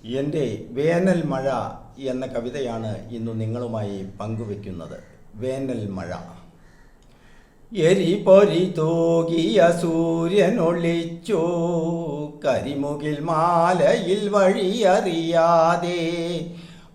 എൻ്റെ വേനൽ മഴ എന്ന കവിതയാണ് ഇന്ന് നിങ്ങളുമായി പങ്കുവെക്കുന്നത്. വേനൽ മഴ. എരിപൊരി തൂകിയ സൂര്യനൊളിച്ചു കരിമുകിൽ മാലയിൽ വഴിയറിയാതെ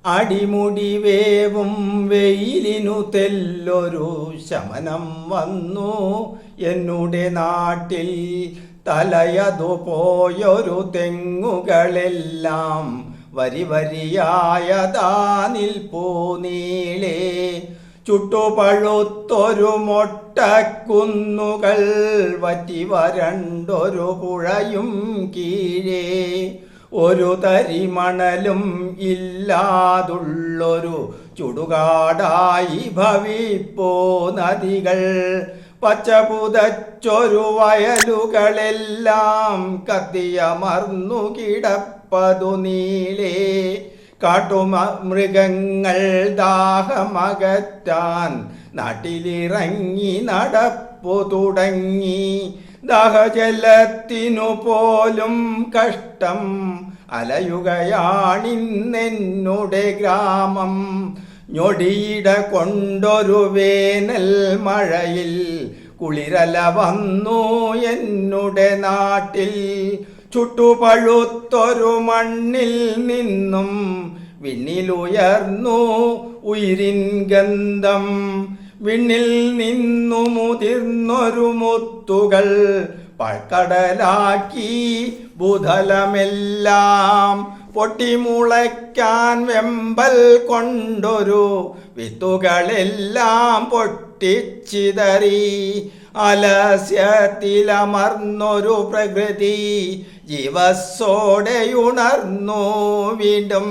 അടിമുടി വേവും വെയിലിനു തെല്ലൊരു ശമനം വന്നു എന്നുടെ നാട്ടിൽ. തലയതു പോയൊരു തെങ്ങുകളെല്ലാം വരി വരിയായതാ നിൽപ്പൂ നീളെ. ചുട്ടുപഴുത്തൊരു മൊട്ടക്കുന്നുകൾ വറ്റി വരണ്ടൊരു പുഴയും കീഴേ. ഒരു തരി മണലും ഇല്ലാതുള്ളൊരു ചുടുകാടായി ഭവിപ്പോ നദികൾ. പച്ചപുതച്ചൊരു വയലുകളെല്ലാം കത്തിയമർന്നു കിടപ്പതു നീളെ. കാട്ടുമൃഗങ്ങൾ ദാഹമകറ്റാൻ നാട്ടിലിറങ്ങി നടപ്പു തുടങ്ങി. ദാഹജലത്തിനു പോലും കഷ്ടം അലയുകയാണിന്നെന്നുടെ ഗ്രാമം. ഞൊടിയിട കൊണ്ടൊരു വേനൽ മഴയിൽ കുളിരല വന്നു എന്നുടെ നാട്ടിൽ. ചുട്ടുപഴുത്തൊരു മണ്ണിൽ നിന്നും വിണ്ണിലുയർന്നു ഉയിരിൻ ഗന്ധം. വിണ്ണിൽ നിന്നു മുതിർന്നൊരു മുത്തുകൾ പഴക്കടലാക്കി ഭൂതലമെല്ലാം. പൊട്ടിമുളയ്ക്കാൻ വെമ്പൽ കൊണ്ടൊരു വിത്തുകളെല്ലാം പൊട്ടിച്ചിതറി. ആലസ്യത്തിലമർന്നൊരു പ്രകൃതി ജീവസ്സോടെയുണർന്നു വീണ്ടും.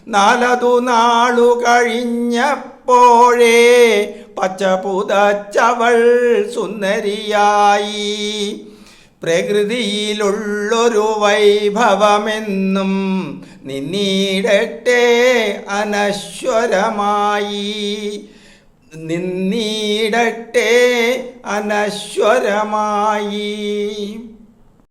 നാലതു നാളു കഴിഞ്ഞപ്പോഴേ പച്ചപുതച്ചവൾ സുന്ദരിയായി. പ്രകൃതിയിലുള്ളൊരു വൈഭവമെന്നും നിന്നീടട്ടെ അനശ്വരമായി. നിന്നീടട്ടെ അനശ്വരമായി.